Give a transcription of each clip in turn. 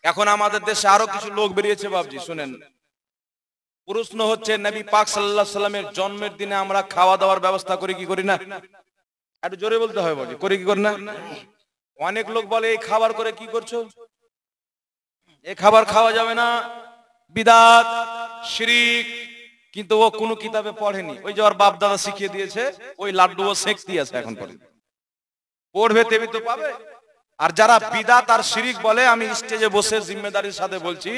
এখন আমাদের দেশে আরো কিছু লোক বেরিয়েছে বাবজি, শুনেন। প্রশ্ন হচ্ছে, নবী পাক সাল্লাল্লাহু আলাইহি সাল্লামের জন্মের দিনে আমরা খাওয়া দাওয়ার ব্যবস্থা করি কি করি না? একটু জোরে বলতে হবে বাবজি, করি কি করি না? অনেক লোক বলে এই খাবার করে কি করছো, এই খাবার খাওয়া যাবে না, বিদআত, শিরক। কিন্তু ও কোনো কিতাবে পড়েনি, ওই যে ওর বাপ দাদা শিখিয়ে দিয়েছে, ওই লাড্ডু ও শেখতে আছে। এখন পড়বে তেবি তো পাবে। আর যারা বিদআত আর শিরক বলে, আমি স্টেজে বসে জিম্মেদারির সাথে বলছি,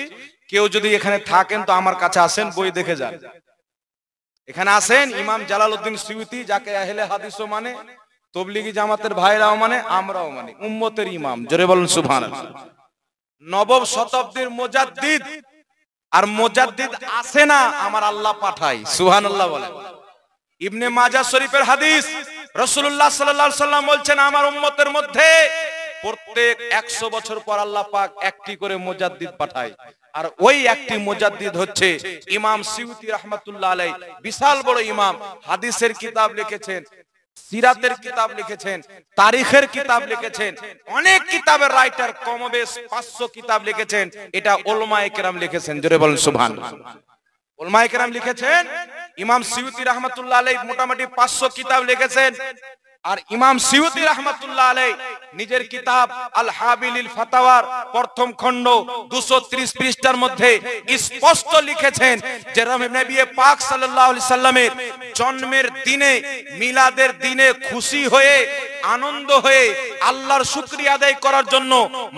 কেউ যদি এখানে থাকেন তো আমার কাছে আসেন, বই দেখে যান। এখানে আসেন, ইমাম জালালউদ্দিন সুয়ুতি, যাকে আহলে হাদিসও মানে, তবলিগি জামাতের ভাইরাও মানে, আমরাও মানে, উম্মতের ইমাম। জোরে বলুন সুবহানাল্লাহ। নবম শতাব্দীর মুজাদ্দিদ, আর মুজাদ্দিদ আসে না, আমার আল্লাহ পাঠায়। সুবহানাল্লাহ বলেন। ইবনে মাজাহ শরীফের হাদিস, রাসূলুল্লাহ সাল্লাল্লাহু আলাইহি সাল্লাম বলছেন, আমার উম্মতের মধ্যে প্রত্যেক 100 বছর পর আল্লাহ পাক একটি করে মুজাদ্দিদ পাঠায়। আর ওই একটি মুজাদ্দিদ হচ্ছে ইমাম সুয়ুতি রাহমাতুল্লাহ আলাইহি। বিশাল বড় ইমাম, হাদিসের কিতাব লিখেছেন, সিরাতের কিতাব লিখেছেন, তারিখের কিতাব লিখেছেন, অনেক কিতাবের রাইটার, কমবেশ 500 কিতাব লিখেছেন। এটা উলামায়ে কেরাম লিখেছেন। জোরে বলেন সুবহানাল্লাহ। উলামায়ে কেরাম লিখেছেন, ইমাম সুয়ুতি রাহমাতুল্লাহ আলাইহি মোটামুটি 500 কিতাব লিখেছেন। আর ইমাম সুয়ুতি রাহমাতুল্লাহ আলাইহি নিজের কিতাব আল হাবিলিল ফাতাওয়ার প্রথম খণ্ড 230 পৃষ্ঠার মধ্যে স্পষ্ট লিখেছেন যে নবী পাক সাল্লাল্লাহু আলাইহি সাল্লামের জন্মের দিনে, মিলাদের দিনে খুশি হয়ে, আনন্দ হয়ে আল্লাহর শুকরিয়া আদায় করার জন্য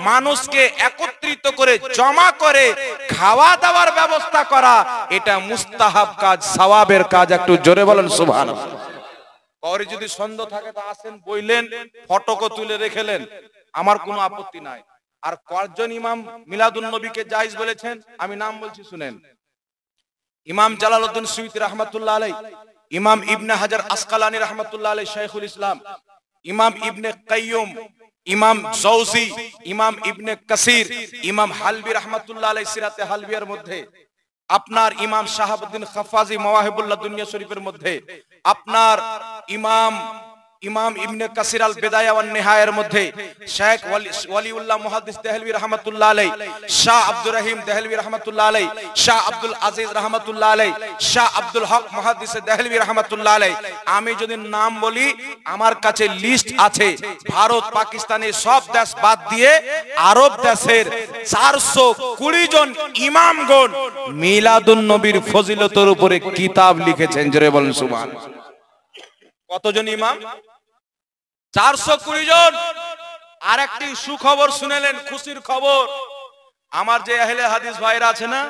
মানুষকে একত্রিত করে, জমা করে খাওয়া দাওয়ার ব্যবস্থা করা, এটা মুস্তাহাব কাজ, সওয়াবের কাজ। একটু জোরে বলেন সুবহানাল্লাহ। পরে যদি সন্দেহ থাকে তা আসেন, বইলেন, ফটোকো তুলে রেখেলেন, আমার কোনো আপত্তি নাই। আর কয়জন ইমাম মিলাদুন নবীকে জায়েজ বলেছেন, আমি নাম বলছি শুনেন। ইমাম জালালউদ্দিন সুয়ুতি রাহমাতুল্লাহ আলাইহি, ইমাম ইবনে হাজার আসকালানী রাহমাতুল্লাহ আলাইহি শাইখুল ইসলাম, ইমাম ইবনে কাইয়ুম, ইমাম জাওজি, ইমাম ইবনে কাসির, ইমাম হালবি রাহমাতুল্লাহ আলাইহি সিরাতে হালবিয়ার মধ্যে, আপনার ইমাম শাহাবুদ্দিন খাফাজি মাওয়াহিবুল্লাহ দুনিয়া শরীফের মধ্যে, আপনার ইমাম ইবনে কাসির আল বিদায়া ওয়ান নিহায়ার মধ্যে, শেখ ওয়ালিউল্লাহ মুহাদ্দিস দেহলভী রাহমাতুল্লাহ আলাইহি, শাহ আব্দুর রহিম দেহলভী রাহমাতুল্লাহ আলাইহি, শাহ আব্দুল আজিজ রাহমাতুল্লাহ আলাইহি, শাহ আব্দুল হক মুহাদ্দিস দেহলভী রাহমাতুল্লাহ আলাইহি। আমি যদি নাম বলি, আমার কাছে লিস্ট আছে। ভারত, পাকিস্তানের সব দেশ বাদ দিয়ে আরব দেশের 420 জন ইমামগণ মিলাদুন নবীর ফজিলতের উপরে কিতাব লিখেছেন। জোরে বলেন সুবহানাল্লাহ। কতজন ইমাম? 420 জন। আর একটি সুখবর শুনেলেন, খুশির খবর। আমার যে আহলে হাদিস ভাইরা আছে না,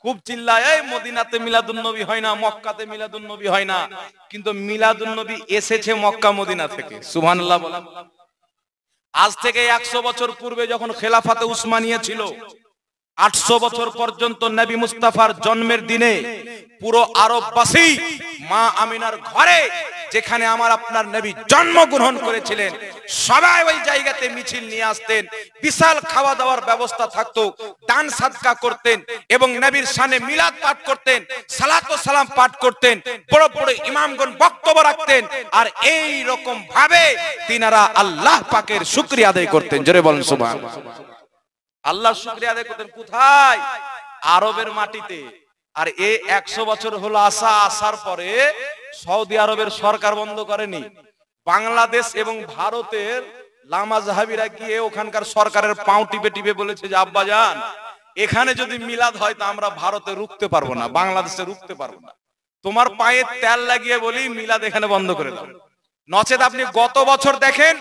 খুব চিল্লায়, এই মদিনাতে মিলাদুন নবী হয় না, মক্কাতে মিলাদুন নবী হয় না। কিন্তু মিলাদুন নবী এসেছে মক্কা মদিনা থেকে। সুবহানাল্লাহ বলেন। আজ থেকে 100 বছর পূর্বে যখন খেলাফাতে উসমানিয়া ছিল, 800 বছর পর্যন্ত নবী মুস্তাফার জন্মের দিনে পুরো আরববাসী মা আমিনার ঘরে, যেখানে আমার আপনার নবী জন্মগ্রহণ করেছিলেন, সবাই ওই জায়গাতে মিছিল নিয়ে আসতেন। বিশাল খাওয়া দাওয়ার ব্যবস্থা থাকতো, দান সাদকা করতেন এবং নবীর শানে মিলাদ পাঠ করতেন, সালাত ও সালাম পাঠ করতেন, বড় বড় ইমামগণ বক্তব্য রাখতেন। আর এই রকম ভাবে তিনারা আল্লাহ পাকের শুকরিয়া আদায় করতেন। জোরে বলেন সুবহানাল্লাহ। আল্লাহ শুকরিয়া আদায় করতেন কোথায়? আরবের মাটিতে। আর এই 100 বছর হলো আসার পরে সৌদি আরবের সরকার বন্ধ করেনি। বাংলাদেশ এবং ভারতের লামা জাহাবিরা গিয়ে ওখানকার সরকারের পাও টিপে টিপে বলেছে যে আব্বাজান, এখানে যদি মিলাদ হয় তা আমরা ভারতে রুখতে পারবো না, বাংলাদেশে রুখতে পারবো না, তোমার পায়ে তেল লাগিয়ে বলি মিলাদ এখানে বন্ধ করে দাও। নচেত আপনি গত বছর দেখেন,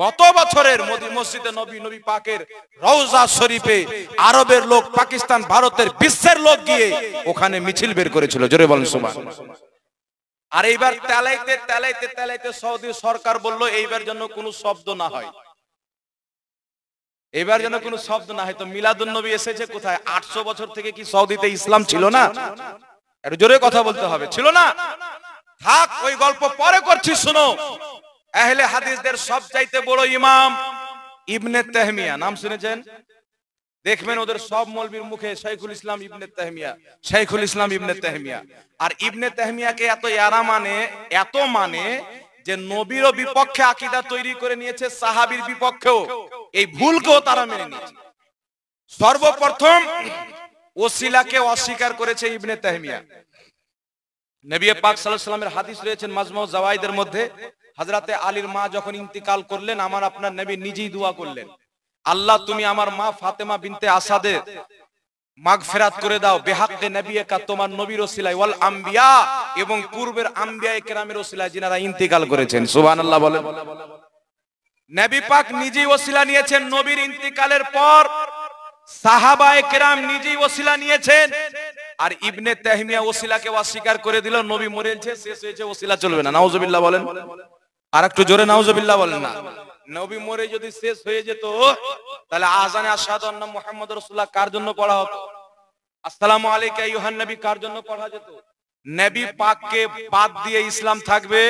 গত বছরের মসজিদে নবী পাকের রওজা শরীফে আরবের লোক, পাকিস্তান, ভারতের, বিশ্বের লোক গিয়ে ওখানে মিছিল বের করেছিল। জোরে বলেন সুবহানাল্লাহ। আর এইবার তেলাইতে তেলাইতে তেলাইতে সৌদি সরকার বলল এইবার যেন কোনো শব্দ না হয়, এবার যেন কোনো শব্দ না হয়। তো মিলাদুন নবী এসেছে কোথায়? 800 বছর থেকে কি সৌদিতে ইসলাম ছিল না? একটু জোরে কথা বলতে হবে, ছিল না? থাক, ওই গল্প পরে করছি, শুনো। আহলে হাদিসদের সবচাইতে বড় ইমাম ইবনে তাহমিয়া, নাম শুনেছেন? দেখবেন ওদের সব মৌলবীর মুখে শাইখুল ইসলাম ইবনে তাহমিয়া, শাইখুল ইসলাম ইবনে তাহমিয়া। আর ইবনে তাহমিয়াকে এত মানে যে নবীর বিপক্ষে আকীদা তৈরি করে নিয়েছে, সাহাবীর বিপক্ষেও। এই ভুলকেও তারা মেনে নিয়েছে। সর্বপ্রথম ওসিলাকে অস্বীকার করেছে ইবনে তাইমিয়া। নবী পাক সাল্লাল্লাহু আলাইহি ওয়াসাল্লামের হাদিস রয়েছেন মাজমু জাওয়াইদের মধ্যে, হযরতে আলীর মা যখন ইন্তিকাল করলেন, আমার আপনার নবী নিজেই দোয়া করলেন, আল্লাহ তুমি আমার মা ফাতেমা বিনতে আসাদের মাগফিরাত করে দাও বেহাক্কে নবিয়্যিকা, তোমার নবীর ওসিলায়, ওয়াল আম্বিয়া, এবং পূর্বের আম্বিয়ায়ে কেরামের ওসিলায় যিনারা ইন্তিকাল করেছেন। সুবহানাল্লাহ বলেন। নবী পাক নিজেই ওসিলা নিয়েছেন নবীর ইন্তিকালের পর, সাহাবায়ে কেরাম নিজেই ওসিলা নিয়েছেন, আর ইবনে তাইমিয়া ওসিলাকে অস্বীকার করে দিল। নবী মরেছে, শেষ হয়েছে, ওসিলা চলবে না। নাউজুবিল্লাহ বলেন। আর একটু জোরে নাউজুবিল্লাহ বলেন না। নবী মরে যদি শেষ হয়ে যেত, তাহলে আযানে আশহাদু আন্না মুহাম্মাদুর রাসূলুল্লাহ কার জন্য পড়া হতো? আসসালামু আলাইকা আইয়ুহান নবী কার জন্য পড়া যেত? নবী পাককে বাদ দিয়ে ইসলাম থাকবে?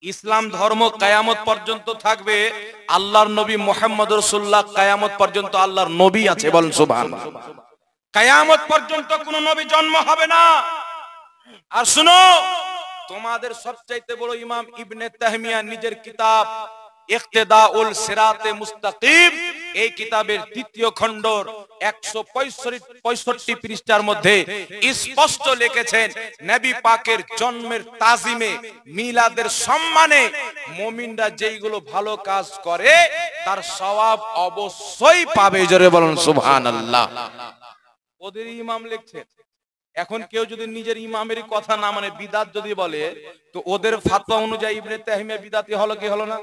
ইসলাম ধর্ম কিয়ামত পর্যন্ত থাকবে। আল্লাহর নবী মুহাম্মদুর রাসূলুল্লাহ কিয়ামত পর্যন্ত আল্লাহর নবী আছে, বলেন সুবহানাল্লাহ। কিয়ামত পর্যন্ত কোন নবী জন্ম হবে না। আর শুনো, তোমাদের সবচাইতে বড় ইমাম ইবনে তাইমিয়া নিজের কিতাব ইক্তেদাউল সিরাতে মুস্তাকিম, এই কিতাবের দ্বিতীয় খণ্ডর 165 পৃষ্ঠার মধ্যে স্পষ্ট লিখেছেন, নবী পাকের জন্মের তাজিমে, মিলাদের সম্মানে মুমিনরা যেইগুলো ভালো কাজ করে তার সওয়াব অবশ্যই পাবে। জোরে বলুন সুবহানাল্লাহ। ওদের ইমাম লিখছেন। এখন কেউ যদি নিজের ইমামের কথা না মানে বিদাত যদি বলে, তো ওদের ফতোয়া অনুযায়ী ইবনে তাইমিয়া বিদাতি হলো কি হলো না?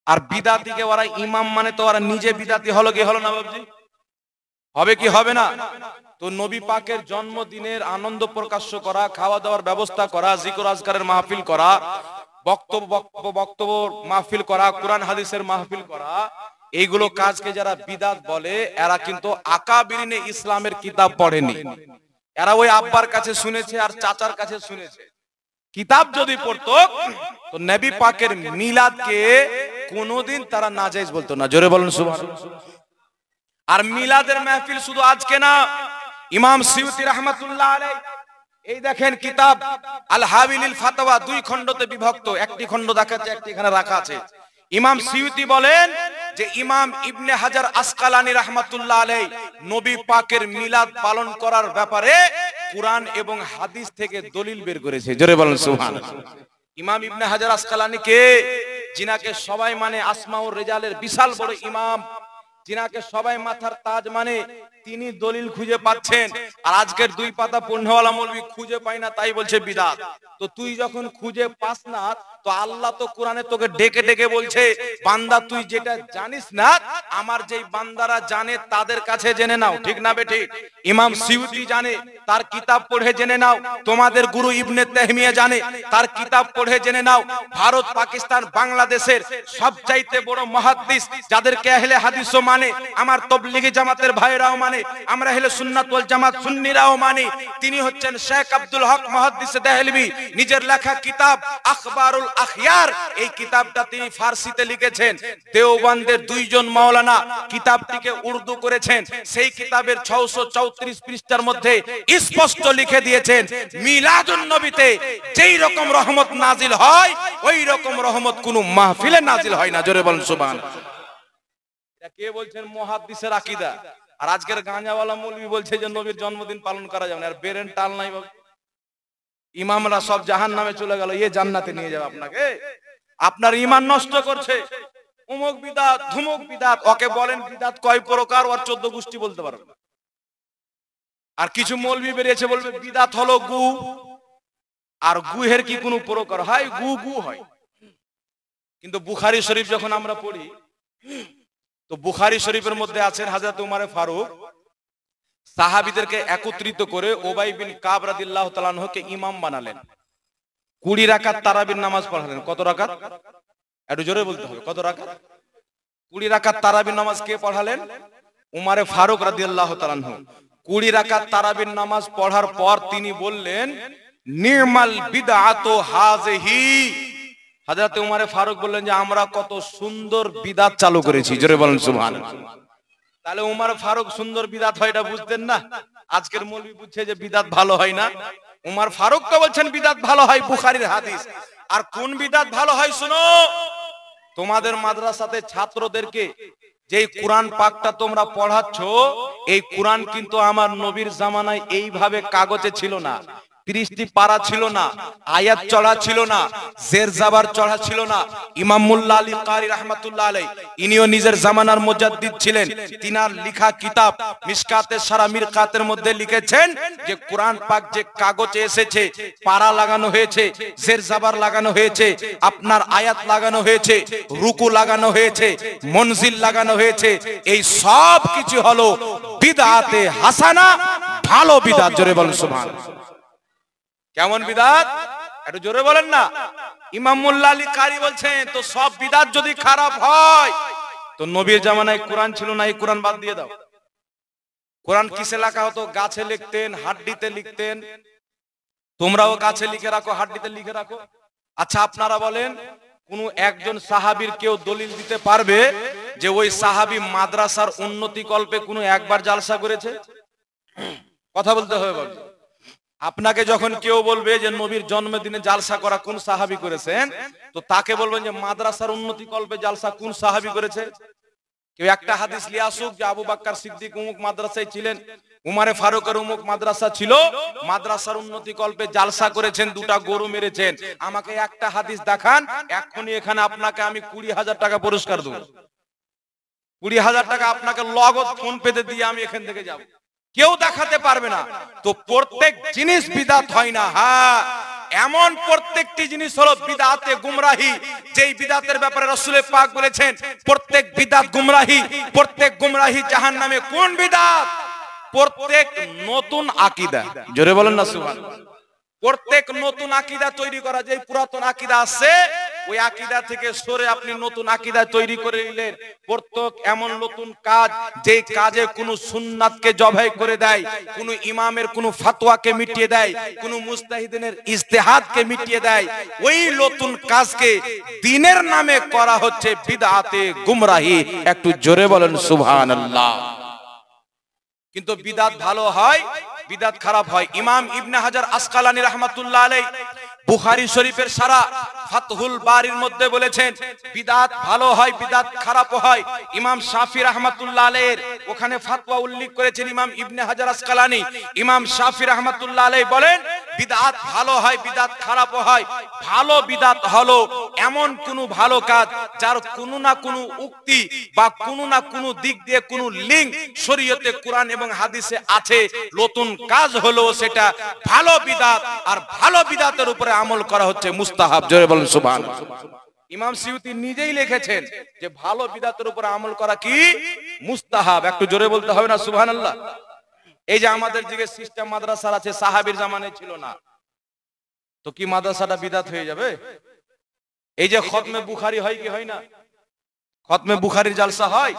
আর বিদাতিকে ওরা ইমাম মানে তো ওরা নিজে বিদাতি হলো কি হলো না? বাবজি হবে কি হবে না? তো নবী পাকের জন্মদিনের আনন্দ প্রকাশ করা, খাওয়া দাওয়ার ব্যবস্থা করা, জিকির আজকারের মাহফিল করা, বক্তব্য মাহফিল করা, কোরআন হাদিসের মাহফিল করা, এইগুলো কাজকে যারা বিদাত বলে, এরা কিন্তু আকাবিরিনে ইসলামের কিতাব পড়েনি। এরা ওই আব্বার কাছে শুনেছে আর চাচার কাছে শুনেছে। কিতাব যদি পড়তো তো নবী পাকের মিলাদকে কোনোদিন তারা নাজায়েজ বলতো না। জোরে বলেন সুবহানাল্লাহ। আর মিলাদের মাহফিল শুধু আজকে না, ইমাম সিয়ুতি রাহমাতুল্লাহ আলাইহি এই দেখেন কিতাব আল হাবিলিল ফাতওয়া 2 খণ্ডতে বিভক্ত, একটি খণ্ড দেখাচ্ছে, একটি এখানে রাখা আছে। ইমাম সিয়ুতি বলেন যে ইমাম ইবনে হাজার আসকালানী রাহমাতুল্লাহ আলাইহি নবী পাকের মিলাদ পালন করার ব্যাপারে কুরআন এবং হাদিস থেকে দলিল বের করেছে। জোরে বলেন সুবহানাল্লাহ। ইমাম ইবনে হাজার আসকালানী কে? যিনাকে সবাই মানে আসমাউর রিজালের বিশাল বড় ইমাম, যিনাকে সবাই মাথার তাজ মানে, তিনি দলিল খুঁজে পাচ্ছেন। আর আজকের 2 পাতা পড়নেওয়ালা মৌলবি খুঁজে পায় না, তাই বলছে বিদআত। তো তুই যখন খুঁজে পাস না, তো আল্লাহ তো কোরআনে তোকে ডেকে ডেকে বলছে, বান্দা তুই যেটা জানিস না, আমার যেই বান্দারা জানে তাদের কাছে জেনে নাও। ঠিক না বেঠিক? ইমাম সিয়ুতি জানে, তার কিতাব পড়ে জেনে নাও। তোমাদের গুরু ইবনে তাইমিয়া জানে, তার কিতাব পড়ে জেনে নাও। ভারত, পাকিস্তান, বাংলাদেশের সবচাইতে বড় মুহাদ্দিস, যাদেরকে আহলে হাদিসও মানে, আমার তাবলীগী জামাতের ভাইরাও মানে, আমরা আহলে সুন্নাত ওয়াল জামাত সুন্নিরাও মানে, তিনি হচ্ছেন শেখ আব্দুল হক মুহাদ্দিস দেহলভী। নিজের লেখা কিতাব আখবারুল আখয়ার, এই কিতাবটা তিনি ফারসিতে লিখেছেন। দেওবন্দের 2 জন মাওলানা কিতাবটিকে উর্দু করেছেন। সেই কিতাবের 634 পৃষ্ঠার মধ্যে স্পষ্ট লিখে দিয়েছেন, মিলাদুন নবীতে যেই রকম রহমত নাজিল হয়, ওই রকম রহমত কোন মাহফিলে নাজিল হয় না। জোরে বলেন সুবহানাল্লাহ। এটা কে বলছেন? মুহাদ্দিসের আকীদা। আর আজকের গাঁজাওয়ালা মৌলবি বলছে যে নবীর জন্মদিন পালন করা যাবে না। আর বেরেন টাল নাই বাবা। ইমামরা সব জাহান্নামে চলে গেল, এ জান্নাতে নিয়ে যাবে আপনাকে। আপনার ঈমান নষ্ট করছে। অমুক বিদআত, ধুমুক বিদআত। ওকে বলেন বিদআত কয় প্রকার, আর 14 গোষ্ঠী বলতে পারবে না। আর কিছু মৌলবি বেরিয়েছে বলবে বিদআত হলো গু। আর গুহের কি কোনো প্রকার হয়? গু হয়। কিন্তু বুখারী শরীফ যখন আমরা পড়ি, তো বুখারী শরীফের মধ্যে আছেন হযরত উমর ফারুক সাহাবীদেরকে একত্রিত করে উবাই বিন কাব রাদিয়াল্লাহু তাআলা আনহুকে ইমাম বানালেন। 20 রাকাত তারাবির নামাজ পড়ালেন। কত রাকাত? একটু জোরে বলতে হবে, কত রাকাত? 20 রাকাত তারাবির নামাজ কে পড়ালেন? উমর ফারুক রাদিয়াল্লাহু তাআলা আনহু। 20 রাকাত তারাবির নামাজ পড়ার পর তিনি বললেন, নির্মাল বিদআতু হাযিহি। হযরত উমর ফারুক বললেন যে আমরা কত সুন্দর বিদআত চালু করেছি। জোরে বলেন সুবহানাল্লাহ। তাহলে উমর ফারুক সুন্দর বিদআত হয় এটা বুঝতেন না? আজকের মৌলবি বুঝছে যে বিদআত ভালো হয় না। উমর ফারুক তো বলছেন বিদআত ভালো হয়, বুখারীর হাদিস। আর কোন বিদআত ভালো হয় শুনো, তোমাদের মাদ্রাসাতে ছাত্রদেরকে যে কোরআন পাকটা তোমরা পড়াচ্ছ, এই কোরআন কিন্তু আমার নবীর জামানায় এইভাবে কাগজে ছিল না, 30টি পারা ছিল না, আয়াত চড়া ছিল না, জের জাবার চড়া ছিল না। ইমাম মুল্লা আলী কারি রাহমাতুল্লাহ আলাইহি ইনিও নিজের জামানার মুজাদ্দিদ ছিলেন। তিনার লেখা কিতাব মিশকাতে সারা মিরকাতের মধ্যে লিখেছেন যে কোরআন পাক যে কাগজে এসেছে, পারা লাগানো হয়েছে, জের জাবার লাগানো হয়েছে, আপনার আয়াত লাগানো হয়েছে, রুকু লাগানো হয়েছে, মনজিল লাগানো হয়েছে, এই সব কিছু হলো বিদআতে হাসানা, ভালো বিদআত। জোরে বলেন সুবহানাল্লাহ। কেমন বিদআত একটু জোরে বলেন না। ইমাম মুল্লা আলী কারি বলছেন তো সব বিদআত যদি খারাপ হয় তো নবীর জামানায় কোরআন ছিল না, এই কোরআন বাদ দিয়ে দাও। কোরআন কিসে লেখা হতো? গাছে লিখতেন, হাড্ডিতে লিখতেন। তোমরাও গাছে লিখে রাখো, হাড্ডিতে লিখে রাখো। আচ্ছা আপনারা বলেন, কোন একজন সাহাবীর কেউ দলিল দিতে পারবে যে ওই সাহাবী মাদ্রাসার উন্নতি কল্পে কোনো একবার জালসা করেছে? কথা বলতে হবে বাবু। আপনাকে যখন কেউ বলবে যে নবীর জন্মদিনে জালসা করা কোন সাহাবী করেছেন, তো তাকে বলবেন যে মাদ্রাসার উন্নতি কল্পে জালসা কোন সাহাবী করেছে। কেউ একটা হাদিস নিয়ে আসুক যে আবু বকর সিদ্দিক অমুক মাদ্রাসায় ছিলেন, উমারে ফারুকের অমুক মাদ্রাসা ছিল, মাদ্রাসার উন্নতি কল্পে জালসা করেছেন, দুটা গরু মেরেছেন। আমাকে একটা হাদিস দেখান, এখনই এখানে আপনাকে আমি 20,000 টাকা পুরস্কার দেব। 20,000 টাকা আপনাকে নগদ ফোন পেতে দিয়ে আমি এখান থেকে যাব। কেউ দেখাতে পারবে না। তো প্রত্যেক জিনিস বিদআত হয় না। হ্যাঁ, এমন প্রত্যেকটি জিনিস হলো বিদআতে গুমরাহি, যেই বিদআতের ব্যাপারে রাসূল পাক বলেছেন প্রত্যেক বিদআত গুমরাহি, প্রত্যেক গুমরাহি জাহান্নামে। কোন বিদআত? প্রত্যেক নতুন আকীদা। জোরে বলেন না সুবহানাল্লাহ। প্রত্যেক নতুন আকীদা তৈরি করা, যে পুরাতন আকীদা আছে ওই আকীদা থেকে সরে আপনি নতুন আকীদা তৈরি করে নিলেন। প্রত্যেক এমন নতুন কাজ যে কাজে কোনো সুন্নাতকে জবাই করে দেয়, কোনো ইমামের কোনো ফতোয়াকে মিটিয়ে দেয়, কোনো মুজতাহিদিনের ইজতিহাদকে মিটিয়ে দেয়, ওই নতুন কাজকে দ্বীনের নামে করা হচ্ছে বিদআতে গুমরাহি। একটু জোরে বলেন সুবহানাল্লাহ। কিন্তু বিদআত ভালো হয়, বিদআত খারাপ হয়। ইমাম ইবনে হাজার আসকালানী রাহমাতুল্লাহ আলাইহি বুখারী শরীফের সারা ফাতহুল বারির মধ্যে বলেছেন বিদআত ভালো হয়, বিদআত খারাপ হয়। ইমাম শাফি রাহমাতুল্লাহ আলাইহির ওখানে ফতোয়া উল্লেখ করেছেন ইমাম ইবনে হাজার আসকালানী। ইমাম শাফি রাহমাতুল্লাহ আলাইহি বলেন বিদআত ভালো হয়, বিদআত খারাপ হয়। ভালো বিদআত হলো এমন কোন ভালো কাজ যার কোনো না কোনো উক্তি বা কোনো না কোনো দিক দিয়ে কোনো লিঙ্ক শরীয়তে কোরআন এবং হাদিসে আছে, নতুন কাজ হলো সেটা ভালো বিদআত। আর ভালো বিদআতের উপরে আমল করা হচ্ছে মুস্তাহাব। জোরে বলেন সুবহানাল্লাহ। ইমাম সিউতি নিজেই লিখেছেন যে ভালো বিদআতের উপরে আমল করা কি মুস্তাহাব। একটু জোরে বলতে হবে না সুবহানাল্লাহ। এই যে আমাদের যে সিস্টেম মাদ্রাসা আছে, সাহাবীর জামানায় ছিল না, তো কি মাদ্রাসাটা বিদআত হয়ে যাবে? এই যে খতমে বুখারী হয় কি হয় না? খতমে বুখারীর জালসা হয়,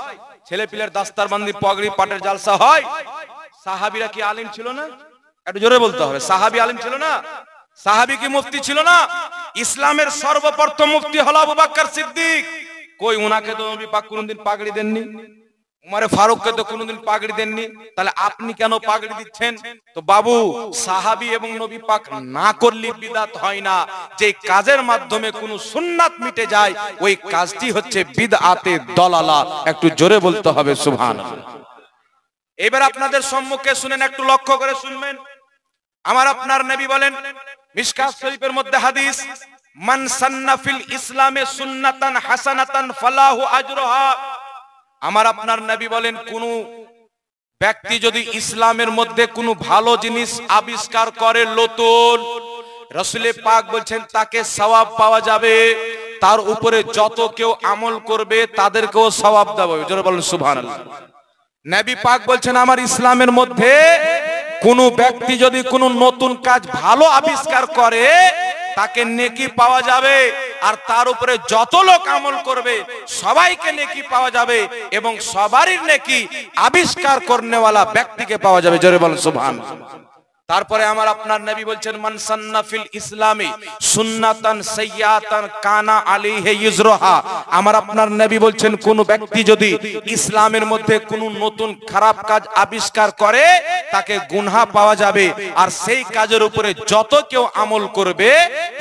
ছেলে পিলের দাস্তারবন্দি পগড়ি পাটের জালসা হয়। সাহাবীরা কি আলিম ছিল না? একটু জোরে বলতে হবে। সাহাবী আলিম ছিল না? সাহাবী কি মুফতি ছিল না? ইসলামের সর্বপ্রথম মুফতি হলো আবু বকর সিদ্দিক। কই উনাকে তো নবী পাক কোনদিন পাগড়ি দেননি, উমারে ফারুককে তো কোনদিন পাগড়ি দেননি, তাহলে আপনি কেন পাগড়ি দিচ্ছেন? তো বাবু, সাহাবী এবং নবী পাক না করলে বিদআত হয় না। যে কাজের মাধ্যমে কোন সুন্নাত মিটে যায় ওই কাজটি হচ্ছে বিদআতে দলালা। একটু জোরে বলতে হবে সুবহানাল্লাহ। এবার আপনাদের সম্মুখে শুনেন, একটু লক্ষ্য করে শুনবেন। আমার আপনার নবী বলেন মিশকাত শরীফের মধ্যে হাদিস, মান সান্না ফিল ইসলামে সুন্নাতান হাসানাতান ফালাহু আজরুহা। আমার আপনার নবী বলেন কোন ব্যক্তি যদি ইসলামের মধ্যে কোনো ভালো জিনিস আবিষ্কার করে নতুন, রাসূল পাক বলছেন তাকে সওয়াব পাওয়া যাবে, তার উপরে যত কেউ আমল করবে তাদেরকেও সওয়াব দেওয়া হবে। জোরে বলেন সুবহানাল্লাহ। নবী পাক বলছেন আমার ইসলামের মধ্যে কোন ব্যক্তি যদি কোনো নতুন কাজ ভালো আবিষ্কার করে তাকে নেকি পাওয়া যাবে, আর তার উপরে যত লোক আমল করবে সবাইকে নেকি পাওয়া যাবে, এবং সবারই নেকি আবিষ্কার করনেওয়ালা ব্যক্তিকে পাওয়া যাবে। জোরে বলেন সুবহানাল্লাহ। তারপরে আমার আপনার নবী বলছেন মান সান্না ফিল ইসলামি সুন্নাতান সাইয়্যাতান কানা আলাইহি ইজরুহা। আমার আপনার নবী বলছেন কোন ব্যক্তি যদি ইসলামের মধ্যে কোন নতুন খারাপ কাজ আবিষ্কার করে তাকে গুনাহ পাওয়া যাবে, আর সেই কাজের উপরে যত কেউ আমল করবে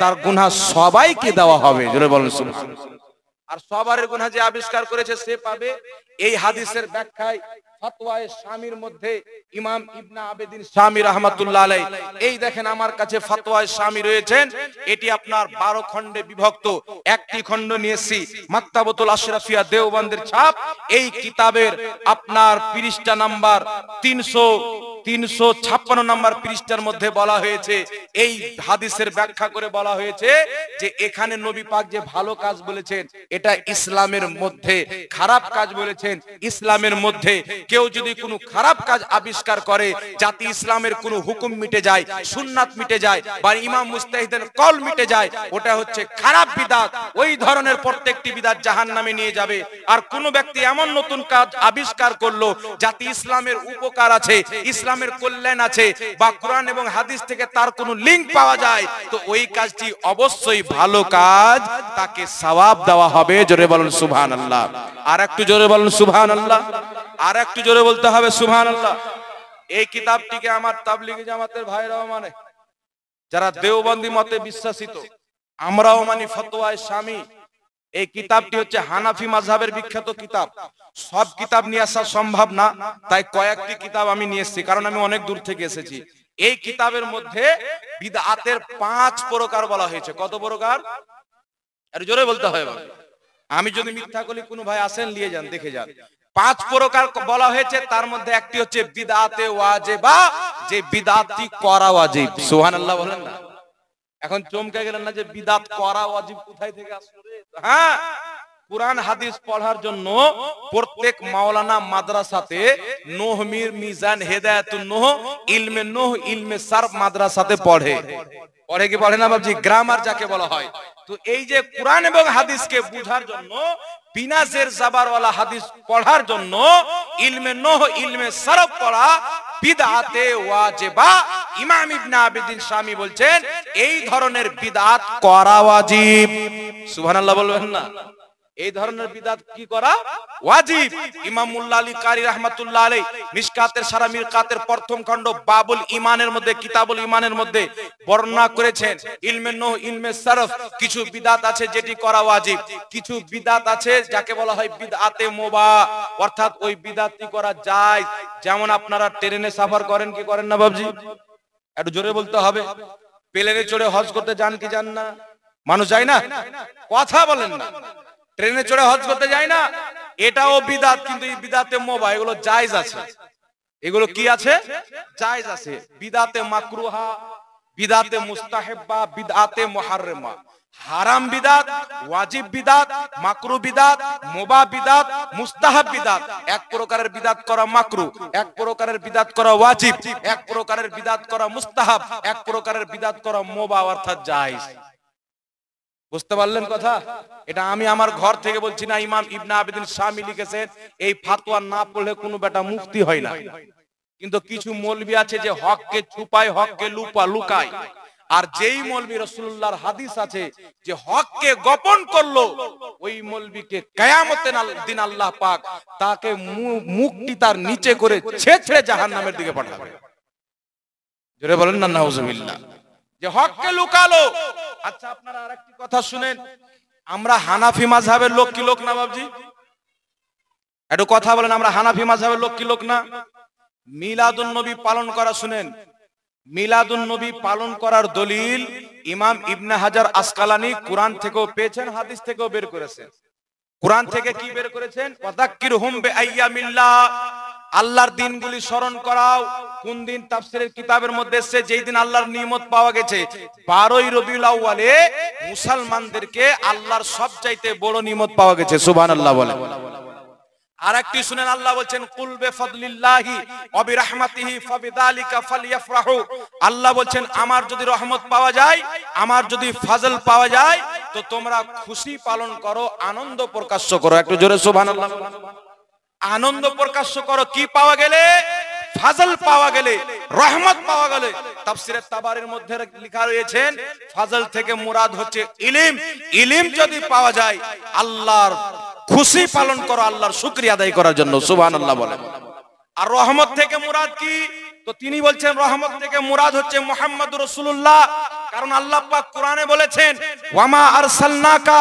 তার গুনাহ সবাইকে দেওয়া হবে। জোরে বলেন সুবহানাল্লাহ। আর সবারের গুনাহ যে আবিষ্কার করেছে সে পাবে। এই হাদিসের ব্যাখ্যায় ফতোয়ায়ে শামির মধ্যে ইমাম ইবনে আবেদিন শামি রাহমাতুল্লাহ আলাইহি, এই দেখেন আমার কাছে ফতোয়ায়ে শামি রয়েছেন, এটি আপনার 12 খণ্ডে বিভক্ত, একটি খণ্ড নিয়েছি মাকতাবাতুল আশরাফিয়া দেওবন্দের ছাপ। এই কিতাবের আপনার পৃষ্ঠা নাম্বার 356 নম্বর পৃষ্ঠার মধ্যে বলা হয়েছে, এই হাদিসের ব্যাখ্যা করে বলা হয়েছে যে এখানে নবী পাক যে ভালো কাজ বলেছেন এটা ইসলামের মধ্যে, খারাপ কাজ বলেছেন ইসলামের মধ্যে। কেউ যদি কোনো খারাপ কাজ আবিষ্কার করে যাতে ইসলামের কোনো হুকুম মিটে যায়, সুন্নাত মিটে যায় বা ইমাম মুজতাহিদের কল মিটে যায়, ওটা হচ্ছে খারাপ বিদআত। ওই ধরনের প্রত্যেকটি বিদআত জাহান্নামে নিয়ে যাবে। আর কোন ব্যক্তি এমন নতুন কাজ আবিষ্কার করলো যাতে ইসলামের উপকার আছে, ইসলামের কল্যাণ আছে বা কোরআন এবং হাদিস থেকে তার কোনো লিংক পাওয়া যায়, তো ওই কাজটি অবশ্যই ভালো কাজ, তাকে সওয়াব দেওয়া হবে। জোরে বলুন সুবহানাল্লাহ। আর একটু জোরে বলুন সুবহানাল্লাহ। আর একটু জোরে বলতে হবে সুবহানাল্লাহ। এই কিতাবটিকে আমার তাবলিগি জামাতের ভাইরাও মানে, যারা দেওবন্দি মতে বিশ্বাসিত, আমরাও মানি ফতোয়ায়ে শামি। এই কিতাবটি হচ্ছে হানাফি মাযহাবের বিখ্যাত কিতাব। সব কিতাব নিয়ে আসা সম্ভব না, তাই কয়েকটি কিতাব আমি নিয়ে এসেছি, কারণ আমি অনেক দূর থেকে এসেছি। এই কিতাবের মধ্যে বিদআতের 5 প্রকার বলা হয়েছে। কত প্রকার? আর জোরে বলতে হবে। আমি যদি মিথ্যা বলি কোনো ভাই আসেন নিয়ে যান, দেখে যান। 5 প্রকার বলা হয়েছে, তার মধ্যে একটি হচ্ছে বিদআতে ওয়াজিবা, যে বিদআতটি করা ওয়াজিব। সুবহানাল্লাহ বলেন না। এখন চমকে গেলেন না যে বিদআত করা ওয়াজিব কোথায় থেকে আসলো রে? হ্যাঁ, কুরআন হাদিস পড়ার জন্য প্রত্যেক মাওলানা মাদ্রাসাতে নূহ মির মিজান হেদায়েতুন নূহ ইলমে সারফ মাদ্রাসাতে পড়ে কি পড়ে না বাবজি? গ্রামার যাকে বলা হয়। তো এই যে কুরআন এবং হাদিসকে বোঝার জন্য, বিনা জের জাবার ওয়ালা হাদিস পড়ার জন্য ইলমে নূহ ইলমে সারফ পড়া বিদআতে ওয়াজিবা। ইমাম ইবনে আবেদিন শামি বলছেন এই ধরনের বিদআত করা ওয়াজিব। সুবহানাল্লাহ বলবেন না? এই ধরনের বিদআত কি করা ওয়াজিব। ইমাম মুল্লা আলী কারি রাহমাতুল্লাহ আলাইহি মিশকাতের সারা মিরকাতের প্রথম খণ্ড বাবুল ঈমানের মধ্যে, কিতাবুল ঈমানের মধ্যে বর্ণনা করেছেন ইলমে নূহ ইলমে সারফ কিছু বিদআত আছে যেটি করা ওয়াজিব, কিছু বিদআত আছে যাকে বলা হয় বিদআতে মুবাহ, অর্থাৎ ওই বিদআতটি করা যায়। যেমন আপনারা ট্রেনে সফর করেন কি করেন না বাবজি? একটু জোরে বলতে হবে। প্লেনে চড়ে হজ করতে যান কি যান না? মানুষ যায় না? কথা বলেন না। ট্রেনে চড়ে হজ করতে যায় না? এটাও বিদআত, কিন্তু এই বিদআতে মুবাহ এগুলো জায়েজ আছে। এগুলো কি আছে? জায়েজ আছে। বিদআতে মাকরুহা, বিদআতে মুস্তাহিব্বা, বিদআতে মুহাররামা। হারাম বিদআত, ওয়াজিব বিদআত, মাকরুহ বিদআত, মুবাহ বিদআত, মুস্তাহাব বিদআত। এক প্রকারের বিদআত করা মাকরুহ, এক প্রকারের বিদআত করা ওয়াজিব, এক প্রকারের বিদআত করা মুস্তাহাব, এক প্রকারের বিদআত করা মুবাহ অর্থাৎ জায়েজ। বুঝতে পারলেন কথা? এটা আমি আমার ঘর থেকে বলছি না, ইমাম ইবনে আবেদিন শামি লিখেছেন। এই ফাতোয়া না পড়লে কোনো বেটা মুফতি হয় না। কিন্তু কিছু মৌলবি আছে যে হককে ছুপায়, হককে লুকায়। আর যেই মৌলবি রাসূলুল্লাহর হাদিস আছে যে হককে গোপন করলো, ওই মৌলবিকে কিয়ামতের দিন আল্লাহ পাক তাকে মুখটি তার নিচে করে ছেঁচড়ে জাহান্নামের দিকে পাঠাবে। জোরে বলেন না নাউজুবিল্লাহ। যে হককে লুকালো। আচ্ছা আপনারা আরেকটি কথা শুনেন, আমরা হানাফি মাযহাবের লোক কি লোক না বাবজি? একটু কথা বলেন, আমরা হানাফি মাযহাবের লোক কি লোক না? মিলাদুন নবী পালন করা শুনেন। মিলাদুন নবী পালন করার দলিল ইমাম ইবনে হাজার আসকালানী কুরআন থেকেও পেয়েছেন, হাদিস থেকেও বের করেছেন। কুরআন থেকে কি বের করেছেন? ওয়াযাক্কিরহুম বিআইয়ামিল্লাহ, আল্লাহর দিনগুলি স্মরণ করাও। কোন দিন? তাফসীরের কিতাবের মধ্যে এসেছে যেই দিন আল্লাহর নিয়ামত পাওয়া গেছে 12ই রবিউল আউয়ালে মুসলমানদেরকে আল্লাহর সবচাইতে বড় নিয়ামত পাওয়া গেছে। সুবহানাল্লাহ বলেন। আরেকটি শুনেন, আল্লাহ বলেন কুল বিফাদলিল্লাহি ওয়া বিরাহমাতিহি ফাবিযালিকা ফালইফরাহু। আল্লাহ বলেন আমার যদি রহমত পাওয়া যায়, আমার যদি ফাজল পাওয়া যায়, তো তোমরা খুশি পালন করো, আনন্দ প্রকাশ করো। একটু জোরে সুবহানাল্লাহ। আনন্দ প্রকাশ করো। কি পাওয়া গেলে? ফাজল পাওয়া গেলে, রহমত পাওয়া গেলে। তাফসীরে তাবারির মধ্যে লেখা রয়েছেন ফাজল থেকে মুরাদ হচ্ছে ইলম। ইলম যদি পাওয়া যায়, আল্লাহর খুশি পালন করো, আল্লাহর শুকরিয়া আদায় করার জন্য। সুবহানাল্লাহ বলেন। আর রহমত থেকে মুরাদ কি? তো তিনি বলছেন রহমত থেকে মুরাদ হচ্ছে মুহাম্মদুর রাসূলুল্লাহ। কারণ আল্লাহ পাক কোরআনে বলেছেন ওয়ামা আরসালনাকা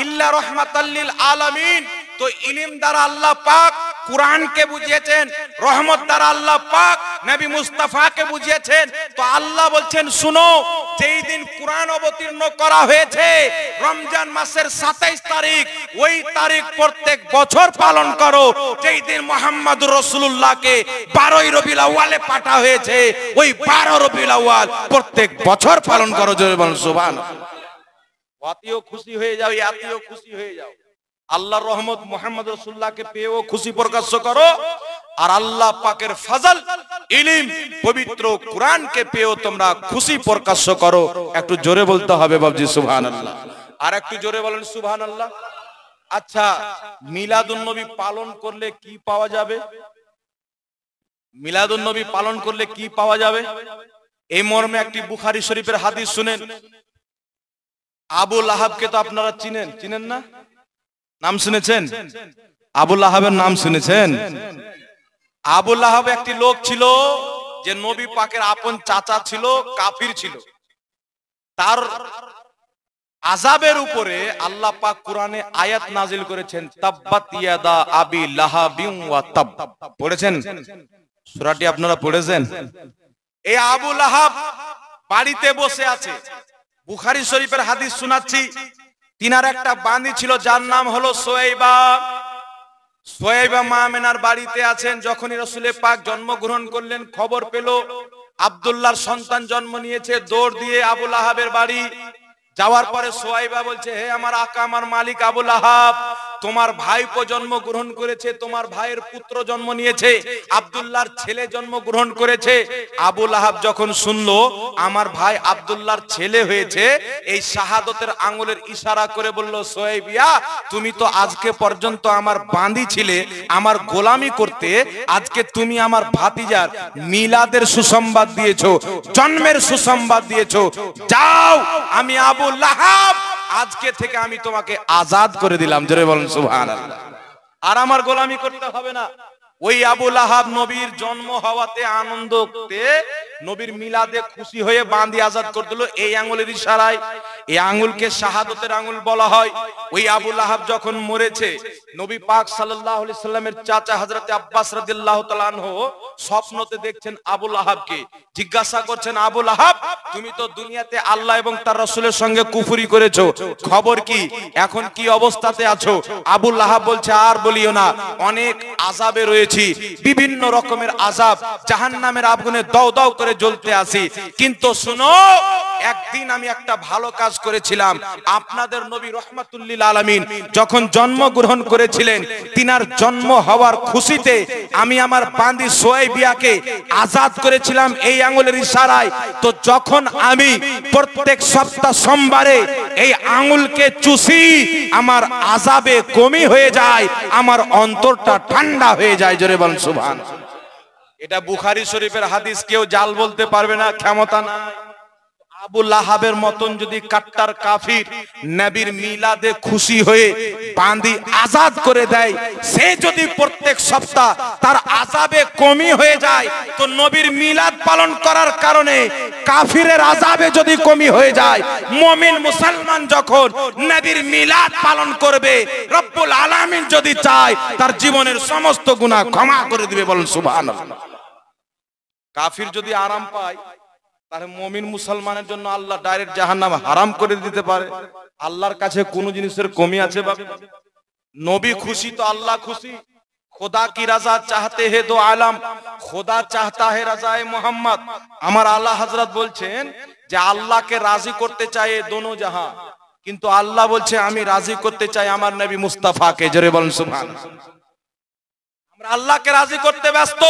ইল্লা রাহমাতাল লিল আলামিন। তো ইলম দ্বারা আল্লাহ পাক কুরআনকে বুঝিয়েছেন, রহমত দ্বারা আল্লাহ পাক নবী মুস্তাফাকে বুঝিয়েছেন। তো আল্লাহ বলছেন শুনো, যেই দিন কুরআন অবতীর্ণ করা হয়েছে রমজান মাসের 27 তারিখ, ওই তারিখ প্রত্যেক বছর পালন করো। যেই দিন মুহাম্মদুর রাসূলুল্লাহকে 12ই রবিউল আউয়ালে পাঠা হয়েছে, ওই 12 রবিউল আউয়াল প্রত্যেক বছর পালন করো। জোরে বলুন সুবহানাল্লাহ। আতিও খুশি হয়ে যাও, আতিও খুশি হয়ে যাও। আল্লাহর রহমত মুহাম্মদ রাসূলুল্লাহকে পেয়েও খুশি প্রকাশ করো, আর আল্লাহ পাকের ফজল ইলম পবিত্র কুরআনকে পেয়েও তোমরা খুশি প্রকাশ করো। একটু জোরে বলতে হবে বাবজি সুবহানাল্লাহ। আর একটু জোরে বলেন সুবহানাল্লাহ। আচ্ছা, মিলাদুন নবী পালন করলে কি পাওয়া যাবে? মিলাদুন নবী পালন করলে কি পাওয়া যাবে? এই মর্মে একটি বুখারী শরীফের হাদিস শুনেন। আবু লাহাবকে তো আপনারা চিনেন না? নাম শুনেছেন? আবু লাহাবের নাম শুনেছেন? আবু লাহাব একটি লোক ছিল যে নবী পাকের আপন চাচা ছিল, কাফির ছিল। তার আযাবের উপরে আল্লাহ পাক কোরআনে আয়াত নাজিল করেছেন, তাব্বাত ইয়াদা আবি লাহাবিন ওয়া তাব। পড়েছেন সূরাটি? আপনারা পড়েছেন? এই আবু লাহাব বাড়িতে বসে আছে, বুখারী শরীফের হাদিস শোনাচ্ছি। তিনার একটা বান্দী ছিল যার নাম হলো সোয়াইবা। সোয়াইবা মা আমেনার বাড়িতে আছেন। যখনই রাসূল পাক জন্মগ্রহণ করলেন, খবর পেল আব্দুল্লাহর সন্তান জন্ম নিয়েছে, দৌড় দিয়ে আবু লাহাবের বাড়ি যাওয়ার পরে সোয়াইবা বলছে, হে আমার আকা, আমার মালিক আবু লাহাব, তোমার ভাইপো জন্মগ্রহণ করেছে, তোমার ভাইয়ের পুত্র জন্ম নিয়েছে, আব্দুল্লাহর ছেলে জন্মগ্রহণ করেছে। আবু লাহাব যখন শুনলো আমার ভাই আব্দুল্লাহর ছেলে হয়েছে, এই শাহাদতের আঙ্গুলের ইশারা করে বলল, সোয়াইবিয়া, তুমি তো আজকে পর্যন্ত আমার বান্দী ছিলে, আমার গোলামি করতে, আজকে তুমি আমার ভাতিজার মিলাদের সুসংবাদ দিয়েছো, জন্মের সুসংবাদ দিয়েছো। যাও, আমি আবু লাহাব আজকে থেকে আমি তোমাকে আজাদ করে দিলাম। জোরে বলেন সুবহানাল্লাহ। আর আমার গোলামি করতে হবে না। ওই আবু লাহাব নবীর জন্ম হওয়াতে আনন্দ করতে, নবীর মিলাদে খুশি হয়ে বান্দি আজাদ করে দিল এই আঙ্গুলের ইশারায়। এই আঙ্গুলকে শাহাদতের আঙ্গুল বলা হয়। ওই আবু লাহাব যখন মরেছে, নবী পাক সাল্লাল্লাহু আলাইহি সাল্লামের চাচা হযরতে আব্বাস রাদিয়াল্লাহু তাআলা আনহু স্বপ্নতে দেখছেন আবু লাহাবকে, জিজ্ঞাসা করছেন, আবু লাহাব, তুমি তো দুনিয়াতে আল্লাহ এবং তার রাসূলের সঙ্গে কুফরি করেছো, খবর কি? এখন কি অবস্থাতে আছো? আবু লাহাব বলছে, আর বলিও না, অনেক আযাবে রয়েছি, বিভিন্ন রকমের আযাব, জাহান্নামের আগুনে দাও দাও করে জ্বলতে আছি। কিন্তু শুনো, একদিন আমি একটা ভালো কাজ করেছিলাম। আপনাদের নবী রাহমাতুল লিল আলামিন যখন জন্মগ্রহণ করেছিলেন, তিনার জন্ম হওয়ার খুশিতে আমি আমার বান্দি সোয়াইবিয়াকে আজাদ করেছিলাম এই আঙ্গুলের ইশারায়। তো যখন আমি প্রত্যেক সপ্তাহ সোমবারে এই আঙ্গুলকে চুষি, আমার আযাবে কমি হয়ে যায়, আমার অন্তরটা ঠান্ডা হয়ে যায়। জোরে বলেন সুবহানাল্লাহ। এটা বুখারী শরীফের হাদিস, কেউ জাল বলতে পারবে না, ক্ষমতা নাই। আবু লাহাবের মতন যদি কাট্টার কাফির নবীর মিলাদে খুশি হয়ে বান্দি আজাদ করে দেয়, সে যদি প্রত্যেক সপ্তাহ তার আযাবে কমি হয়ে যায়, তো নবীর মিলাদ পালন করার কারণে কাফিরের আযাবে যদি কমি হয়ে যায়, মুমিন মুসলমান যখন নবীর মিলাদ পালন করবে, রব্বুল আলামিন যদি চায় তার জীবনের সমস্ত গুনাহ ক্ষমা করে দিবে। বলেন সুবহানাল্লাহ। কাফির যদি আরাম পায়, তাহলে মুমিন মুসলমানের জন্য আল্লাহ ডাইরেক্ট জাহান্নাম হারাম করে দিতে পারে। আল্লাহর কাছে কোন জিনিসের কমি আছে বাবা? নবী খুশি তো আল্লাহ খুশি। खुदा की रजा चाहते हैं दो आलम, खुदा चाहता है रजाए मोहम्मद। আমার আল্লাহ হযরত বলছেন যে আল্লাহকে রাজি করতে চায় দোনো জাহান, কিন্তু আল্লাহ বলছে আমি রাজি করতে চাই আমার নবী মুস্তাফাকে। জোরে বলেন সুবহানাল্লাহ। আমরা আল্লাহকে রাজি করতে ব্যস্ত,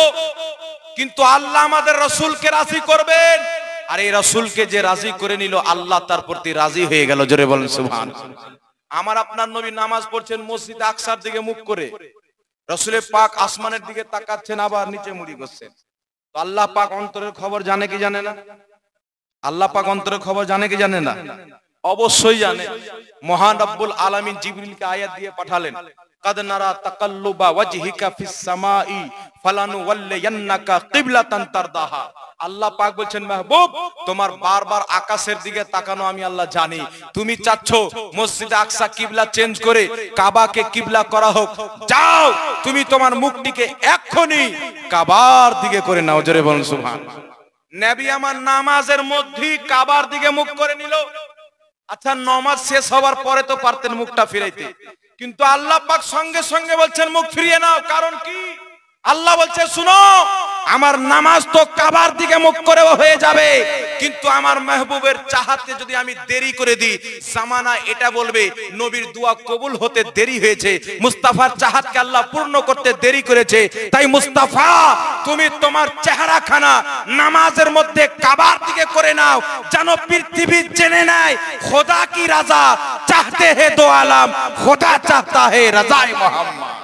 কিন্তু আল্লাহ আমাদের রাসূলকে রাজি করবেন। আর এই রাসূলকে যে রাজি করে নিল, আল্লাহ তার প্রতি রাজি হয়ে গেল। জোরে বলেন সুবহানাল্লাহ। আমার আপনার নবী নামাজ পড়ছেন মসজিদ আকসার দিকে মুখ করে, রাসূল পাক আসমানের দিকে তাকাচ্ছেন, আবার নিচে মুড়ি করছেন। তো আল্লাহ পাক অন্তরের খবর জানে কি জানে না? আল্লাহ পাক অন্তরের খবর জানে কি জানে না? অবশ্যই জানে। মহান রব্বুল আলামিন জিবরিলকে আয়াত দিয়ে পাঠালেন, কাদ নারা তাকাল্লুবা ওয়াজহিকা ফিস সামাই ফালানুওয়াল্লিয়ান্নাকা কিবলাতান তারদাহা। আল্লাহ পাক বলছেন মাহবুব তোমার বারবার আকাশের দিকে তাকানো আমি আল্লাহ জানি। তুমি চাচ্ছ মসজিদে আকসা কিবলা চেঞ্জ করে কাবাকে কিবলা করা হোক, যাও তুমি তোমার মুখটিকে এক্ষুনি কাবার দিকে করে নাও। জোরে বলুন সুবহানাল্লাহ। নবী আমার নামাজের মধ্যেই কাবার দিকে মুখ করে নিল। আচ্ছা নামাজ শেষ হওয়ার পরে তো পারতেন মুখটা ফিরাইতে, কিন্তু আল্লাহ পাক সঙ্গে সঙ্গে বলছেন মুখ ফিরিয়ে নাও। কারণ কি? আল্লাহ বলছে শুনো, আমার নামাজ তো কাবার দিকে মুখ করে হয়ে যাবে, কিন্তু আমার মেহবুবের চাহাতে যদি আমি দেরি করে দিই, জামানা এটা বলবে নবীর দোয়া কবুল হতে দেরি হয়েছে, মুস্তাফার চাহাতকে আল্লাহ পূর্ণ করতে দেরি করেছে। তাই মুস্তাফা তুমি তোমার চেহারাখানা নামাজের মধ্যে কাবার দিকে করে নাও, যেন পৃথিবী জেনে নেয় খোদা কি রাজা চাহতে হে দো আলম, খোদা চাহতা হে রাজায়ে মোহাম্মদ।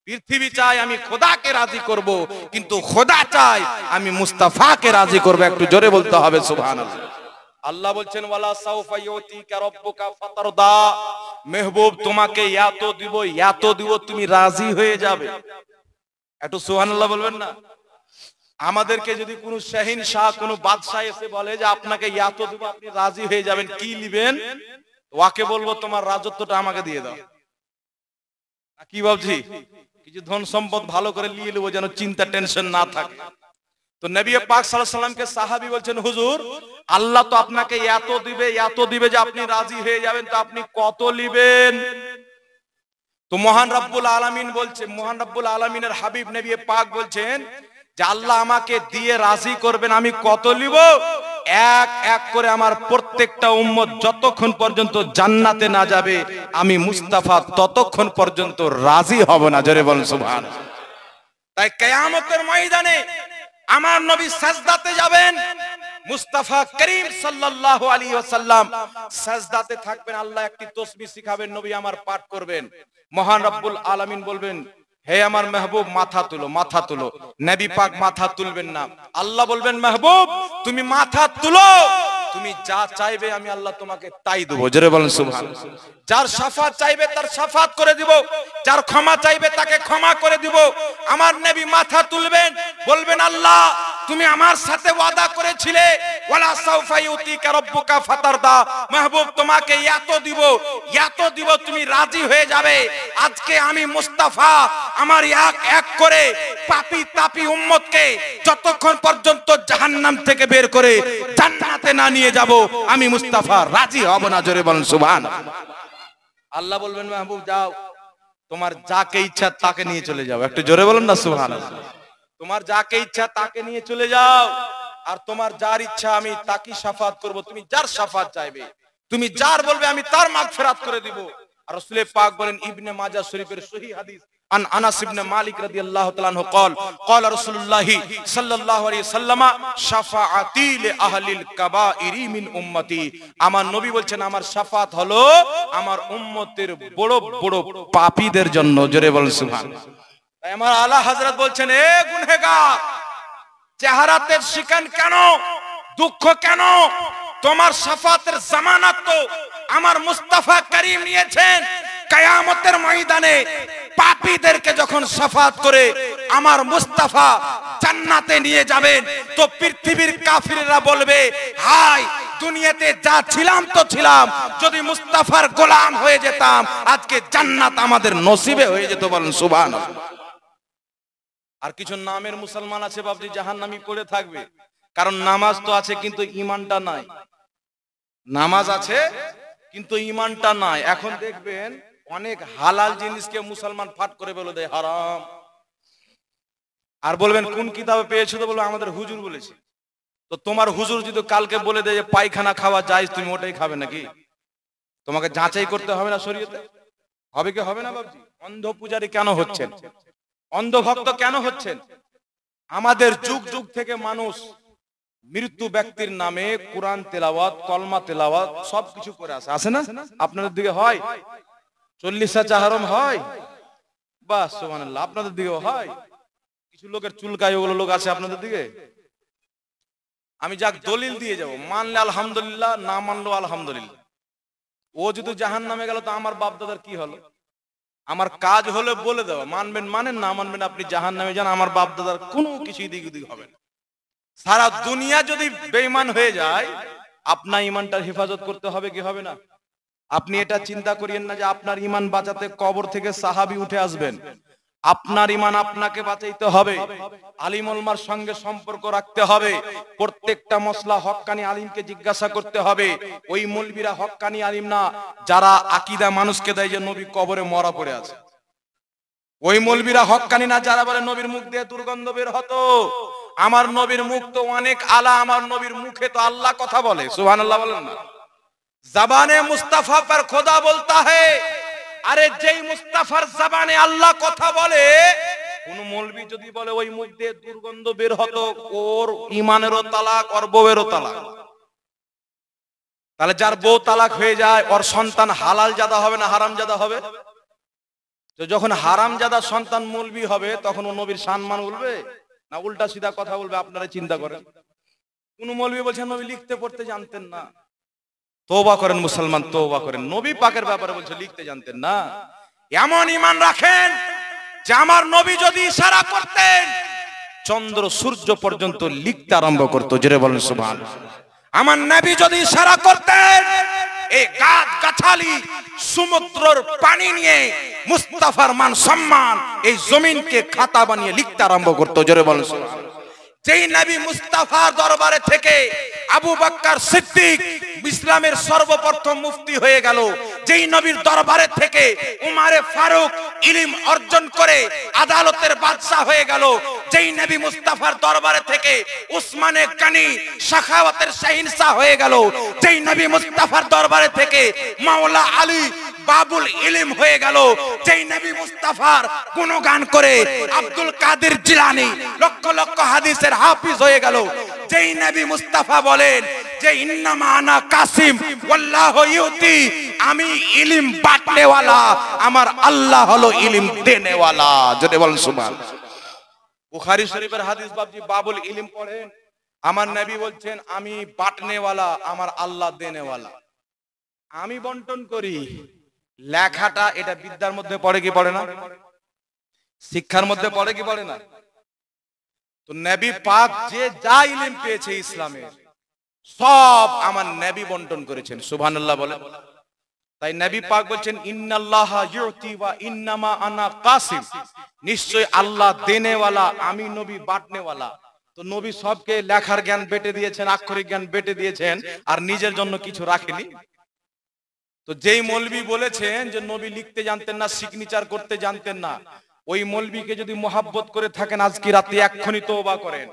পৃথিবী চাই আমি খোদাকে রাজি করব, কিন্তু খোদা চাই আমি মুস্তাফাকে রাজি করব। একটু জোরে বলতে হবে সুবহানাল্লাহ। আল্লাহ বলছেন ওয়ালা সাউফা ইউতিকা রাব্বুকা ফাতারদা, মেহবুব তোমাকে এত দিব এত দিব তুমি রাজি হয়ে যাবে। একটু সুবহানাল্লাহ বলবেন না? আমাদেরকে যদি কোনো শাহিন শাহ কোনো বাদশাহ এসে বলে যে আপনাকে এত দিব আপনি রাজি হয়ে যাবেন, কি নেবেন? ওয়াকে বলবো তোমার রাজত্বটা আমাকে দিয়ে দাও। কি ভাবছি কিছু ধন সম্পদ ভালো করে নিয়ে নেবো, যেন চিন্তা টেনশন না থাকে। তো নবী পাক সাল্লাল্লাহু আলাইহি সাল্লামকে সাহাবী বলছেন হুজুর আল্লাহ তো আপনাকে এত দিবে যে আপনি রাজি হয়ে যাবেন, তো আপনি কত নেবেন? তো মহান রব্বুল আলামিন বলছে, মহান রব্বুল আলামিনের হাবিব নবী পাক বলছেন যে আল্লাহ আমাকে দিয়ে রাজি করবেন, আমি কত নিব? এক এক করে আমার প্রত্যেকটা উম্মত যতক্ষণ পর্যন্ত জান্নাতে না যাবে আমি মুস্তাফা ততক্ষণ পর্যন্ত রাজি হব না। জোরে বলুন সুবহানাল্লাহ। তাই কিয়ামতের ময়দানে আমার নবী সাজদাতে যাবেন, মুস্তাফা করিম সাল্লাল্লাহু আলাইহি ওয়াসাল্লাম সাজদাতে থাকবেন। আল্লাহ একটি তাসবিহ শিখাবেন, নবী আমার পাঠ করবেন। মহান রব্বুল আলামিন বলবেন হে আমার মেহবুব মাথা তুলো, মাথা তুলো। নবী পাক মাথা তুলবেন না, আল্লাহ বলবেন মেহবুব তুমি মাথা তুলো, তুমি যা চাইবে আমি আল্লাহ তোমাকে তাই দেব। জোরে বলেন সুবহানাল্লাহ। যার শাফাত চাইবে তার শাফাত করে দিব, যার ক্ষমা চাইবে তাকে ক্ষমা করে দিব। আমার নবী মাথা তুলবেন, বলবেন আল্লাহ তুমি আমার সাথে ওয়াদা করেছিলে ওয়ালা সাউফা ইউতিকা রাব্বুকা ফাতারদা, মেহবুব তোমাকে এত দিব তুমি রাজি হয়ে যাবে। আজকে আমি মুস্তাফা আমার এক এক করে পাপী তাপী উম্মতকে যতক্ষণ পর্যন্ত জাহান্নাম থেকে বের করে জান্নাতে না নিয়ে যাব আমি মুস্তাফা রাজি হব না। জোরে বলেন সুবহানাল্লাহ। আল্লাহ বলবেন মেহবুব যাও, তোমার যাকে ইচ্ছা তাকে নিয়ে চলে যাও। একটু জোরে বলেন না সুবহানাল্লাহ। তোমার যাকে ইচ্ছা তাকে নিয়ে চলে যাও, আর তোমার যার ইচ্ছা আমি তাকে শাফাত করব। তুমি যার শাফাত চাইবে, তুমি যার বলবে আমি তার মাগফিরাত করে দিব। আর রাসূল পাক বলেন ইবনে মাজাহ শরীফের সহিহ হাদিস আন আনাস ইবনে মালিক রাদিয়াল্লাহু তাআলা আনহু قال قال رسول الله صلى الله عليه وسلم শাফাআতি লিআহলিল কাবাইরি মিন উম্মতি, আমার নবী বলছেন আমার শাফাত হলো আমার উম্মতের বড় বড় পাপীদের জন্য। জোরে বলেন সুবহানাল্লাহ। তাই আমার আলা হযরত বলছেন এ গুনহগার চেহারাতে শিকান কেন, দুঃখ কেন? তোমার শাফাতের জামানত তো আমার মুস্তাফা করিম নিয়েছেন। কিয়ামতের ময়দানে পাপীদেরকে যখন শাফাত করে আমার মুস্তাফা জান্নাতে নিয়ে যাবেন, তো পৃথিবীর কাফিররা বলবে হায় দুনিয়াতে যা ছিলাম তো ছিলাম, যদি মুস্তাফার গোলাম হয়ে যেতাম আজকে জান্নাত আমাদের নসিবে হয়ে যেত। বলেন সুবহানাল্লাহ। আর কিছু নামের মুসলমান আছে বাবজি জাহান্নামী পড়ে থাকবে, কারণ নামাজ তো আছে কিন্তু ঈমানটা নাই। নামাজ আছে কিন্তু ঈমানটা নাই। এখন দেখবেন অনেক হালাল জিনিসকে মুসলমান ফাট করে বলে দেয় হারাম। আর বলবেন কোন কিতাবে পেয়েছো? তো বলবো আমাদের হুজুর বলেছে। তো তোমার হুজুর যদি কালকে বলে দেয় যে পায়খানা খাওয়া জায়েজ, তুমি ওটাই খাবে নাকি? তোমাকে যাচাই করতে হবে না শরীয়তে? হবে কি হবে না বাবজি? অন্ধ পূজারী কেন হচ্ছেন? অন্ধভক্ত কেন হচ্ছেন? আমাদের যুগ যুগ থেকে মানুষ মৃত্যু ব্যক্তির নামে কোরআন তেলাওয়াত, কলমা তেলাওয়াত সবকিছু করে আসে না? আপনাদের দিকে হয়? 40 চাহারম হয়? বাস সুবহানাল্লাহ। আপনাদের দিকেও হয়? কিছু লোকের চুলকায় ওগুলো লোক আছে আপনাদের দিকে? আমি যাক দলিল দিয়ে যাব, মানলে আলহামদুলিল্লাহ, না মানলো আলহামদুলিল্লাহ। ও যদি জাহান্নামে গেল তো আমার বাপ দাদার কি হলো? আমার কাজ হলে বলে দেওয়া, মানবেন মানেন, না মানবেন আপনি জাহান্নামে যান, আমার বাপ দাদার কোনো কিছু দিক দিক হবে না। সারা দুনিয়া যদি বেঈমান হয়ে যায়, আপনার ইমানটার হেফাজত করতে হবে কি হবে না? আপনি এটা চিন্তা করিয়েন না যে আপনার ইমান বাঁচাতে কবর থেকে সাহাবী উঠে আসবেন। আপনার ইমান আপনাকে বাঁচাইতে হবে, আলিম ওলামার সঙ্গে সম্পর্ক রাখতে হবে, প্রত্যেকটা মসলা হক্কানি আলিমকে জিজ্ঞাসা করতে হবে। ওই মৌলবীরা হক্কানি আলিম না, যারা আকীদা মানুষকে দেয় যে নবী কবরে মরা পড়ে আছে। ওই মৌলবীরা হক্কানি না, যারা বলে নবীর মুখ দিয়ে দুর্গন্ধ বের হতো। আমার নবীর মুখ তো অনেক আলা, আমার নবীর মুখে তো আল্লাহ কথা বলে, সুবহানাল্লাহ বলেন না। জবানে মুস্তাফা পর খোদা বলতা है। আরে যেই মুস্তাফার জবানে আল্লাহ কথা বলে, কোন মৌলবী যদি বলে ওই মুখ দিয়ে দুর্গন্ধ বের হতো, ওর ঈমানেরও তালাক, ওর বউয়েরও তালাক। তাহলে যার বউ তালাক হয়ে যায়, ওর সন্তান হালাল জাদা হবে না হারাম জাদা হবে? তো যখন হারাম জাদা সন্তান মৌলবী হবে, তখন ও নবীর সম্মান বলবে না উল্টা সিধা কথা বলবে? আপনারা চিন্তা করেন। কোন মৌলবী বলছেন নবী লিখতে পড়তে জানতেন না। তওবা করেন মুসলমান, তওবা করেন। নবী পাকের ব্যাপারে বলছে লিখতে জানতেন না। এমন ঈমান রাখেন যে আমার নবী যদি ইশারা করতেন, চন্দ্র সূর্য পর্যন্ত লিখতে আরম্ভ করতো। জোরে বলেন সুবহানাল্লাহ। আমার নবী যদি ইশারা করতেন, এই গাছ গাছালি সমুদ্রের পানি নিয়ে মুস্তাফার মান সম্মান এই জমিনকে খাতা বানিয়ে লিখতে আরম্ভ করতো। জোরে বলেন সুবহানাল্লাহ। যেই নবী মুস্তাফার দরবারে থেকে আবু বকর সিদ্দিক ইসলামের সর্বপ্রথম মুফতি হয়ে গেল, যেই নবীর দরবারে থেকে উমারে ফারুক ইলম অর্জন করে আদালতের বাদশা হয়ে গেল, যেই নবী মুস্তাফার দরবারে থেকে উসমানে গনি সাখাওয়াতের শাহিনশাহ হয়ে গেল, যেই নবী মুস্তাফার দরবারে থেকে মাওলা আলী বাবুল ইলম হয়ে গেল, যেই নবী মুস্তাফার গুণগান করে আব্দুল কাদের জিলানী লক্ষ লক্ষ হাদিসের হাফিজ হয়ে গেল, যেই নবী মুস্তাফা বলেন যে ইন্নামা আনা কাসিম ওয়াল্লাহু ইউতি, আমি ইলম বাঁটনে ওয়ালা, আমার আল্লাহ হলো ইলম দেনে ওয়ালা। যদি বলেন সুবহানাল্লাহ। বুখারী শরীফের হাদিস বাবজি বাবুল ইলম পড়েন, আমার নবী বলছেন আমি বাঁটনে ওয়ালা, আমার আল্লাহ দেনে ওয়ালা। আমি বন্টন করি, লেখাটা এটা বিদ্যার মধ্যে পড়ে কি পড়ে না? শিক্ষার মধ্যে পড়ে কি পড়ে না? তো নবী পাক যে যা ইলম পেয়েছে ইসলামে, সব আমার নবী বন্টন করেছেন। সুবহানাল্লাহ বলেন। তাই নবী পাক বলছেন ইন্নাল্লাহা ইউতি ওয়া ইন্নামা আনা কাসিম, নিশ্চয় আল্লাহ দেনেওয়ালা, আমি নবী বাঁটনেওয়ালা। তো নবী সবকে লেখার জ্ঞান বেটে দিয়েছেন, আক্ষরিক জ্ঞান বেটে দিয়েছেন, আর নিজের জন্য কিছু রাখেনি। তো যেই মৌলবী বলেছেন যে নবী লিখতে জানতেন না, সিগনেচার করতে জানতেন না, ওই মৌলবীকে যদি মোহাব্বত করে থাকেন আজকে রাতে এক্ষুনি তওবা করেন।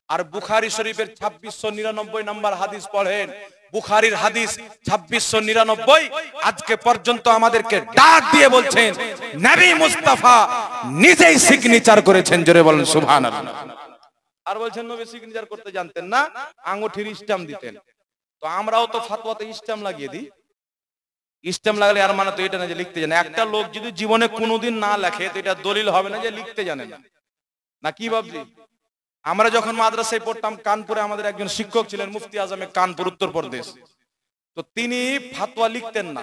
আর বুখারী শরীফের 2699 নম্বর হাদিস পড়েন, বুখারীর হাদিস 2699, আজকে পর্যন্ত আমাদেরকে ডাক দিয়ে বলছেন নবী মুস্তাফা নিজেই সিগনেচার করেছেন। জোরে বলেন সুবহানাল্লাহ। আর বলছেন নবী সিগনেচার করতে জানতেন না, আঙ্গুঠির স্ট্যাম্প দিতেন। তো আমরাও তো ফাতওয়াতে স্ট্যাম্প লাগিয়ে দিই। স্ট্যাম্প লাগালে আর মানে তো এটা না যে লিখতে জানে। একটা লোক যদি জীবনে কোনোদিন না লেখে, তো এটা দলিল হবে না যে লিখতে জানে না। না কি ভাবছি? আমরা যখন মাদ্রাসায় পড়তাম কানপুরে, আমাদের একজন শিক্ষক ছিলেন মুফতি আজমে কানপুর উত্তরপ্রদেশ। তো তিনি ফাতোয়া লিখতেন না,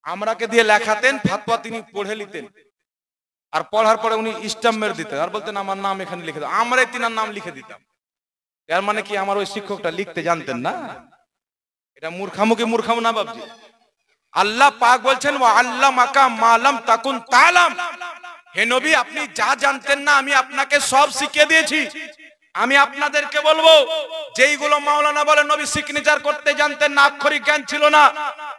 আমরাকে দিয়ে লেখাতেন, ফাতোয়া তিনি পড়ে নিতেন, আর পড়ার পরে উনি স্ট্যাম্প মেরে দিতেন আর বলতেন আমার নাম এখানে লিখে দাও। আমরাই তিনার নাম লিখে দিতাম। এর মানে কি আমার ওই শিক্ষকটা লিখতে জানতেন না? এটা মূর্খামুখী মূর্খাম না ভাবছি। আল্লাহ পাক বলছেন ওয়া আল্লামাকা মা লাম তাকুন তাআলাম, হে নবী আপনি যা জানতেন না আমি আপনাকে সব শিখিয়ে দিয়েছি। আমি আপনাদেরকে বলবো, যেইগুলো মাওলানা বলে নবী সিগনেচার করতে জানতেন না, আক্ষরিক জ্ঞান ছিল না,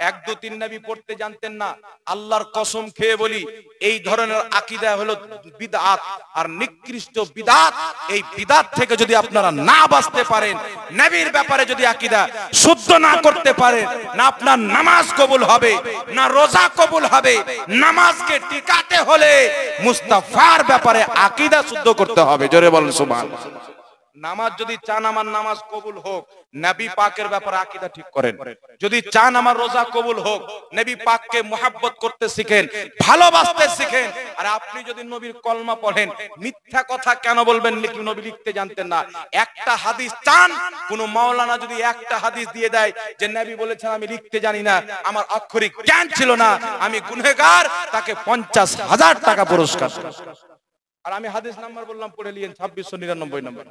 1 2 3 নবী পড়তে জানতেন না, আল্লাহর কসম খেয়ে বলি এই ধরনের আকীদা হলো বিদআত আর নিকৃষ্ট বিদআত। এই বিদআত থেকে যদি আপনারা না বাঁচতে পারেন, নবীর ব্যাপারে যদি আকীদা শুদ্ধ না করতে পারেন, না আপনার নামাজ কবুল হবে, না রোজা কবুল হবে। নামাজকে টিকাতে হলে মুস্তাফার ব্যাপারে আকীদা শুদ্ধ করতে হবে। জোরে বলেন সুবহানাল্লাহ। নামাজ যদি চান আমার নামাজ কবুল হোক, নবী পাকের ব্যাপারে আকীদা ঠিক করেন। যদি চান আমার রোজা কবুল হোক, নবী পাককে মুহাব্বত করতে শিখেন, ভালোবাসতে শিখেন। আর আপনি যদি নবীর কলমা পড়েন, মিথ্যা কথা কেন বলবেন নবী লিখতে জানতেন না? একটা হাদিস চান, কোন মাওলানা যদি একটা হাদিস দিয়ে দেয় যে নবী বলেছেন আমি লিখতে জানি না, আমার আক্ষরিক জ্ঞান ছিল না, আমি গুনহগার, তাকে 50,000 টাকা পুরস্কার। আর আমি হাদিস নাম্বার বললাম, পড়ে নিয়েন 2699 নম্বর।